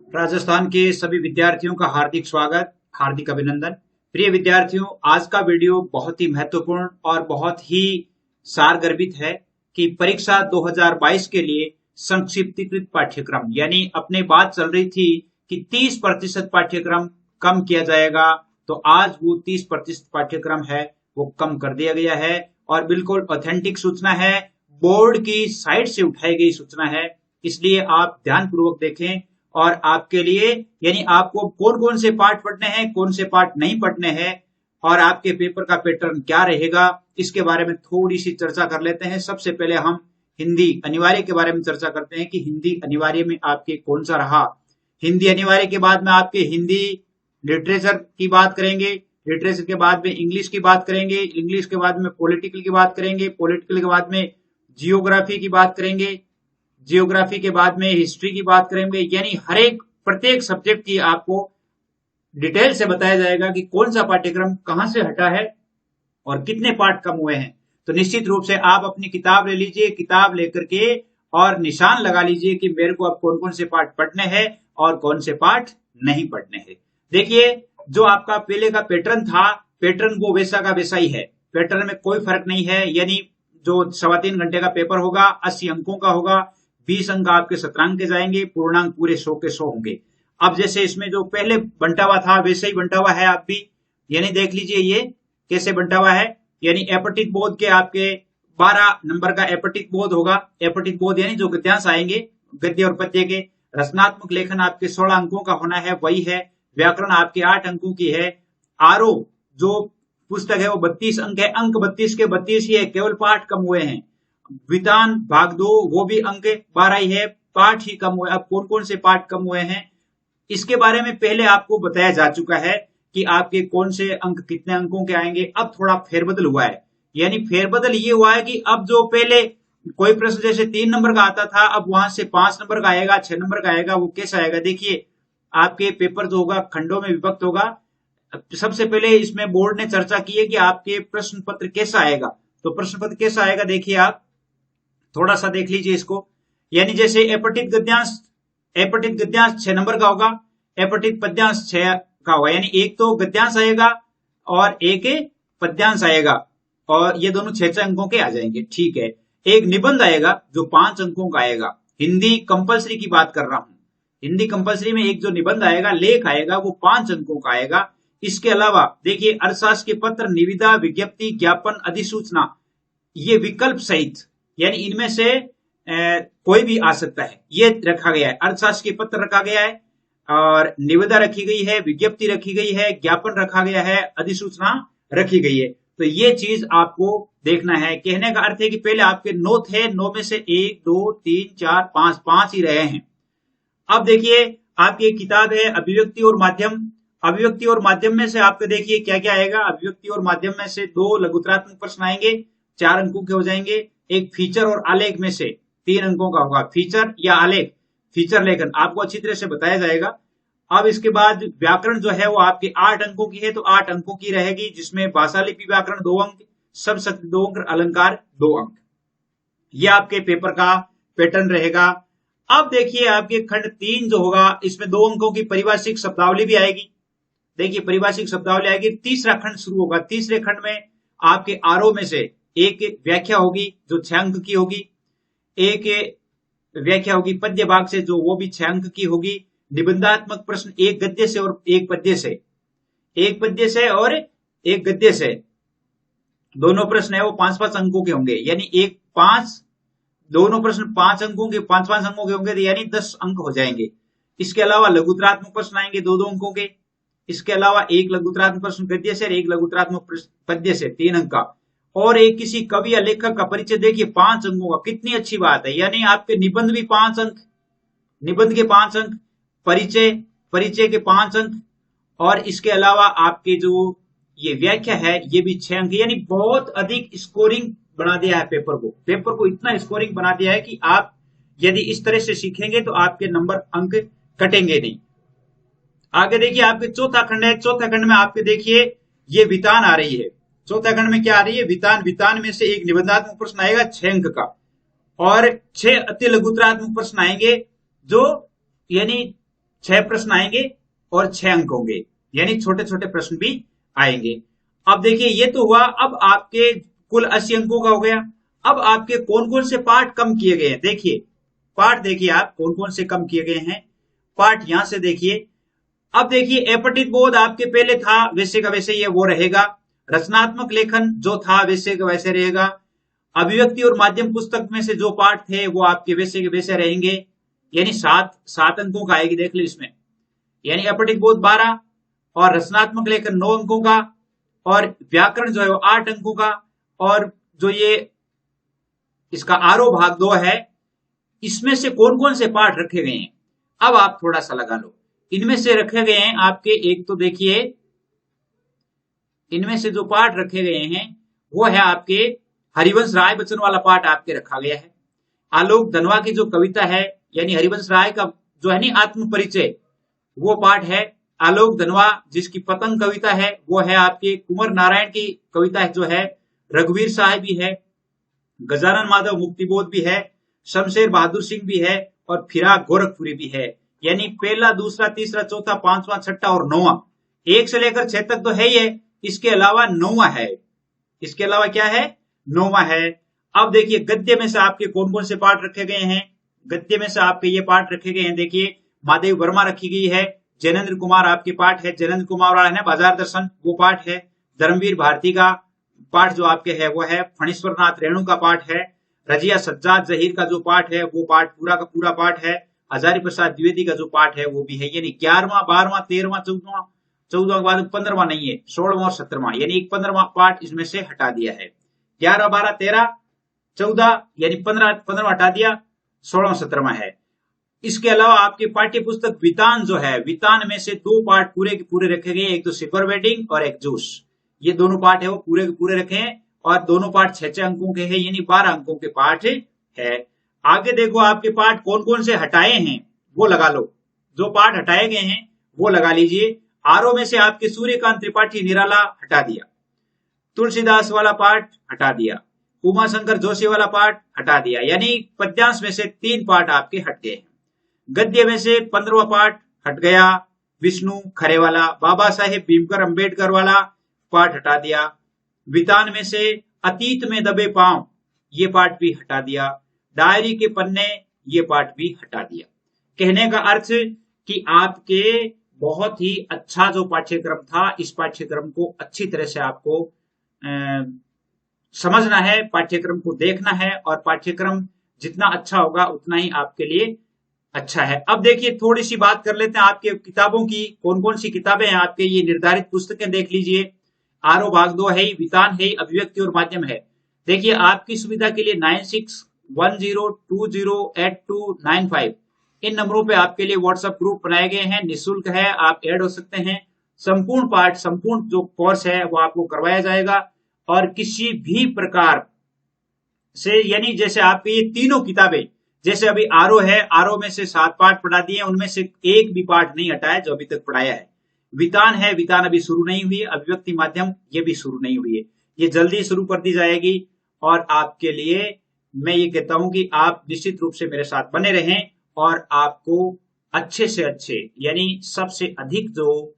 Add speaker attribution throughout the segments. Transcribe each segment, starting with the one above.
Speaker 1: राजस्थान के सभी विद्यार्थियों का हार्दिक स्वागत, हार्दिक अभिनंदन। प्रिय विद्यार्थियों, आज का वीडियो बहुत ही महत्वपूर्ण और बहुत ही सारगर्भित है कि परीक्षा 2022 के लिए संक्षिप्तीकृत पाठ्यक्रम, यानी अपने बात चल रही थी कि 30% पाठ्यक्रम कम किया जाएगा, तो आज वो 30% पाठ्यक्रम है वो कम कर दिया गया है और बिल्कुल ऑथेंटिक सूचना है, बोर्ड की साइट से उठाई गई सूचना है। इसलिए आप ध्यानपूर्वक देखें और आपके लिए यानी आपको कौन कौन से पार्ट पढ़ने हैं, कौन से पार्ट नहीं पढ़ने हैं और आपके पेपर का पैटर्न क्या रहेगा, इसके बारे में थोड़ी सी चर्चा कर लेते हैं। सबसे पहले हम हिंदी अनिवार्य के बारे में चर्चा करते हैं कि हिंदी अनिवार्य में आपके कौन सा रहा। हिंदी अनिवार्य के बाद में आपके हिंदी लिटरेचर की बात करेंगे, लिटरेचर के बाद में इंग्लिश की बात करेंगे, इंग्लिश के बाद में पॉलिटिकल की बात करेंगे, पॉलिटिकल के बाद में जियोग्राफी की बात करेंगे, जियोग्राफी के बाद में हिस्ट्री की बात करेंगे। यानी हर एक प्रत्येक सब्जेक्ट की आपको डिटेल से बताया जाएगा कि कौन सा पाठ्यक्रम कहां से हटा है और कितने पार्ट कम हुए हैं। तो निश्चित रूप से आप अपनी किताब ले लीजिए, किताब लेकर के और निशान लगा लीजिए कि मेरे को अब कौन कौन से पार्ट पढ़ने हैं और कौन से पार्ट नहीं पढ़ने हैं। देखिए, जो आपका पहले का पैटर्न था, पैटर्न वो वैसा का वैसा ही है, पैटर्न में कोई फर्क नहीं है। यानी जो 3.25 घंटे का पेपर होगा 80 अंकों का होगा, 20 अंक आपके शतरांक के जाएंगे, पूर्णांक पूरे 100 के 100 होंगे। अब जैसे इसमें जो पहले बंटा हुआ था वैसे ही बंटा हुआ है आप भी, यानी देख लीजिए ये कैसे बंटा हुआ है। यानी एपटिक बोध के आपके 12 नंबर का एपटिक बोध होगा, एपटिक बोध यानी जो गद्यांश आएंगे गद्य और पद्य के। रचनात्मक लेखन आपके 16 अंकों का होना है, वही है। व्याकरण आपके 8 अंकों की है। आरो जो पुस्तक है वो 32 अंक है, अंक 32 के 32 ही है, केवल पाठ कम हुए हैं। वितान भाग 2 वो भी अंक 12 ही है, पाठ ही कम हुए। अब कौन कौन से पाठ कम हुए हैं इसके बारे में पहले आपको बताया जा चुका है कि आपके कौन से अंक कितने अंकों के आएंगे। अब थोड़ा फेरबदल हुआ है, यानी फेरबदल ये हुआ है कि अब जो पहले कोई प्रश्न जैसे 3 नंबर का आता था, अब वहां से 5 नंबर का आएगा, 6 नंबर का आएगा। वो कैसा आएगा, देखिए आपके पेपर जो होगा खंडों में विभक्त होगा। सबसे पहले इसमें बोर्ड ने चर्चा की है कि आपके प्रश्न पत्र कैसा आएगा। तो प्रश्न पत्र कैसा आएगा, देखिए आप थोड़ा सा देख लीजिए इसको। यानी जैसे एपटिक गद्यांश 6 नंबर का होगा, एपटिक पद्यांश 6 का होगा। यानी एक तो गद्यांश आएगा और एक पद्यांश आएगा और ये दोनों 6 अंकों के आ जाएंगे, ठीक है। एक निबंध आएगा जो 5 अंकों का आएगा। हिंदी कंपलसरी की बात कर रहा हूं, हिंदी कंपलसरी में एक जो निबंध आएगा, लेख आएगा, वो 5 अंकों का आएगा। इसके अलावा देखिए अर्थशास्त्र के पत्र, निविदा, विज्ञप्ति, ज्ञापन, अधिसूचना, ये विकल्प सहित, यानी इनमें से कोई भी आ सकता है, ये रखा गया है। अर्थशास्त्र के पत्र रखा गया है और निविदा रखी गई है, विज्ञप्ति रखी गई है, ज्ञापन रखा गया है, अधिसूचना रखी गई है। तो ये चीज आपको देखना है। कहने का अर्थ है कि पहले आपके 9 थे, 9 में से 1 2 3 4 5 5 ही रहे हैं। अब देखिए आपकी एक किताब है अभिव्यक्ति और माध्यम। अभिव्यक्ति और माध्यम में से आपको देखिए क्या क्या आएगा। अभिव्यक्ति और माध्यम में से 2 लघुत्रात्मक प्रश्न आएंगे, 4 अंकों के हो जाएंगे। एक फीचर और आलेख में से 3 अंकों का होगा। फीचर या आलेख, फीचर लेखन आपको अच्छी तरह से बताया जाएगा। अब इसके बाद व्याकरण जो है वो आपके 8 अंकों की है, तो 8 अंकों की रहेगी, जिसमें भाषा लिपि व्याकरण 2 अंक, सब शक्ति 2 अंक, अलंकार 2 अंक। यह आपके पेपर का पैटर्न रहेगा। अब देखिए आपके खंड 3 जो होगा, इसमें 2 अंकों की परिभाषिक शब्दावली भी आएगी। देखिए परिभाषिक शब्दावली आएगी। तीसरा खंड शुरू होगा। तीसरे खंड में आपके आरोह में से एक व्याख्या होगी जो 6 अंक की होगी, एक व्याख्या होगी पद्य भाग से जो वो भी 6 अंक की होगी। निबंधात्मक प्रश्न एक गद्य से और एक पद्य से, एक पद्य से और एक गद्य से, दोनों प्रश्न है वो 5-5 अंकों के होंगे। यानी एक 5 दोनों प्रश्न 5 अंकों के, 5-5 अंकों के होंगे, यानी 10 अंक हो जाएंगे। इसके अलावा लघुत्रात्मक प्रश्न आएंगे 2-2 अंकों के। इसके अलावा एक लघुत्रात्मक प्रश्न गद्य से और एक लघुत्रात्मक पद्य से 3 अंक का, और एक किसी कवि या लेखक का परिचय, देखिए 5 अंकों का। कितनी अच्छी बात है। यानी आपके निबंध भी 5 अंक, निबंध के 5 अंक, परिचय के 5 अंक, और इसके अलावा आपके जो ये व्याख्या है ये भी 6 अंक। यानी बहुत अधिक स्कोरिंग बना दिया है पेपर को। पेपर को इतना स्कोरिंग बना दिया है कि आप यदि इस तरह से सीखेंगे तो आपके नंबर अंक कटेंगे नहीं। आगे देखिए आपके चौथा खंड है। चौथा खंड में आपके देखिए ये वितान आ रही है। चौथा खंड में क्या आ रही है, वितान। वितान में से एक निबंधात्मक प्रश्न आएगा 6 अंक का, और 6 अति लघुत्रात्मक प्रश्न आएंगे जो यानी 6 प्रश्न आएंगे और 6 अंक होंगे, यानी छोटे छोटे प्रश्न भी आएंगे। अब देखिए ये तो हुआ, अब आपके कुल 80 अंकों का हो गया। अब आपके कौन कौन से पार्ट कम किए गए हैं, देखिए पार्ट देखिए आप कौन कौन से कम किए गए हैं, पार्ट यहां से देखिए। अब देखिए अपठित बोध आपके पहले था, वैसे का वैसे ये वो रहेगा। रचनात्मक लेखन जो था वैसे का वैसे रहेगा। अभिव्यक्ति और माध्यम पुस्तक में से जो पाठ थे वो आपके वैसे के वैसे रहेंगे, यानी 7 अंकों का आएगी, देख लो इसमें। यानी अपठित बोध 12 और रचनात्मक लेखन 9 अंकों का, और व्याकरण जो है वो 8 अंकों का, और जो ये इसका आरोह भाग 2 है, इसमें से कौन कौन से पाठ रखे गए हैं, अब आप थोड़ा सा लगा लो। इनमें से रखे गए हैं आपके, एक तो देखिए इनमें से जो पाठ रखे गए हैं वो है आपके हरिवंश राय बच्चन वाला पाठ आपके रखा गया है। आलोक धनवा की जो कविता है, यानी हरिवंश राय का जो है ना आत्म परिचय, वो पाठ है। आलोक धनवा जिसकी पतंग कविता है वो है आपके कुंवर नारायण की कविता है जो है। रघुवीर साहब भी है, गजानन माधव मुक्तिबोध भी है, शमशेर बहादुर सिंह भी है, और फिराक गोरखपुरी भी है। यानी पहला, दूसरा, तीसरा, चौथा, पांचवा, छठा और 9वां, 1 से लेकर 6 तक तो है ही है, इसके अलावा 9वां है। इसके अलावा क्या है, 9वां है। अब देखिए गद्य में से आपके कौन कौन से पाठ रखे गए हैं, गद्य में से आपके ये पाठ रखे गए हैं। देखिए महादेव वर्मा रखी गई है, जैनेन्द्र कुमार आपके पाठ है, जैनेन्द्र कुमार वाला है बाजार दर्शन, वो पाठ है। धर्मवीर भारती का पाठ जो आपके है वो है। फणीश्वर नाथ रेणु का पाठ है। रजिया सज्जाद जहीर का जो पाठ है वो पाठ पूरा का पूरा पाठ है। हजारी प्रसाद द्विवेदी का जो पाठ है वो भी है। यानी 11वां, 12वां, 13वां, 14वां के बाद 15वां नहीं है, 16वां और 17वां, यानी 15वां पाठ इसमें से हटा दिया है। 11, 12, 13, 14 यानी 15वां हटा दिया, 16वां, 17वां है। इसके अलावा आपके पाठ्य पुस्तक वितान जो है, वितान में से 2 पाठ पूरे के पूरे रखे गए, एक तो सिपर वेडिंग और एक जूस, ये दोनों पाठ है वो पूरे के पूरे रखे हैं, और दोनों पाठ 6 अंकों के हैं, यानी 12 अंकों के पाठ है। आगे देखो आपके पाठ कौन कौन से हटाए हैं वो लगा लो, जो पाठ हटाए गए हैं वो लगा लीजिए। आरोह में से आपके सूर्यकांत त्रिपाठी निराला हटा दिया, तुलसीदास वाला पाठ हटा दिया, उमा शंकर जोशी वाला पाठ हटा दिया, यानी पद्यांश में से 3 पाठ आपके हट गए हैं। गद्य में से 15वां पाठ हट गया, विष्णु खरे वाला। बाबा साहेब भीमकर अंबेडकर वाला पाठ हटा दिया। वितान में से अतीत में दबे पांव, ये पाठ भी हटा दिया। डायरी के पन्ने, ये पाठ भी हटा दिया। कहने का अर्थ कि आपके बहुत ही अच्छा जो पाठ्यक्रम था, इस पाठ्यक्रम को अच्छी तरह से आपको समझना है, पाठ्यक्रम को देखना है, और पाठ्यक्रम जितना अच्छा होगा उतना ही आपके लिए अच्छा है। अब देखिए थोड़ी सी बात कर लेते हैं आपके किताबों की, कौन कौन सी किताबें हैं आपके। ये निर्धारित पुस्तकें देख लीजिए। आरोह भाग 2 है, वितान है, अभिव्यक्ति और माध्यम है। देखिए आपकी सुविधा के लिए 9610208295 इन नंबरों पे आपके लिए व्हाट्सएप ग्रुप बनाए गए हैं, निःशुल्क है, आप ऐड हो सकते हैं। संपूर्ण पाठ, संपूर्ण जो कोर्स है वो आपको करवाया जाएगा, और किसी भी प्रकार से, यानी जैसे आपकी ये तीनों किताबें, जैसे अभी आरोह है, आरोह में से 7 पाठ पढ़ा दिए, उनमें से एक भी पाठ नहीं हटाया जो अभी तक पढ़ाया है। वितान है, वितान अभी शुरू नहीं हुई है। अभिव्यक्ति माध्यम ये भी शुरू नहीं हुई है, ये जल्दी शुरू कर दी जाएगी। और आपके लिए मैं ये कहता हूं कि आप निश्चित रूप से मेरे साथ बने रहें, और आपको अच्छे से अच्छे, यानी सबसे अधिक जो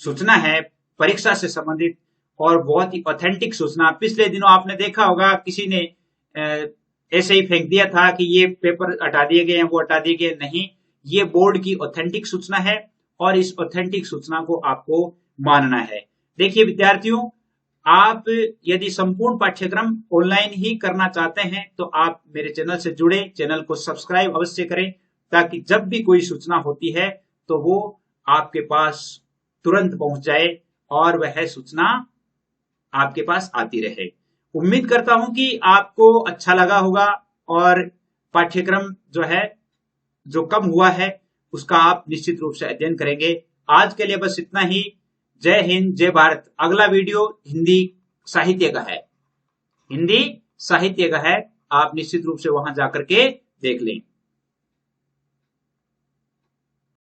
Speaker 1: सूचना है परीक्षा से संबंधित, और बहुत ही ऑथेंटिक सूचना। पिछले दिनों आपने देखा होगा किसी ने ऐसे ही फेंक दिया था कि ये पेपर हटा दिए गए हैं, वो हटा दिए गए, नहीं, ये बोर्ड की ऑथेंटिक सूचना है, और इस ऑथेंटिक सूचना को आपको मानना है। देखिए विद्यार्थियों, आप यदि संपूर्ण पाठ्यक्रम ऑनलाइन ही करना चाहते हैं तो आप मेरे चैनल से जुड़े, चैनल को सब्सक्राइब अवश्य करें, ताकि जब भी कोई सूचना होती है तो वो आपके पास तुरंत पहुंच जाए और वह सूचना आपके पास आती रहे। उम्मीद करता हूं कि आपको अच्छा लगा होगा, और पाठ्यक्रम जो है, जो कम हुआ है, उसका आप निश्चित रूप से अध्ययन करेंगे। आज के लिए बस इतना ही। जय हिंद, जय भारत। अगला वीडियो हिंदी साहित्य का है, हिंदी साहित्य का है, आप निश्चित रूप से वहां जाकर के देख लें।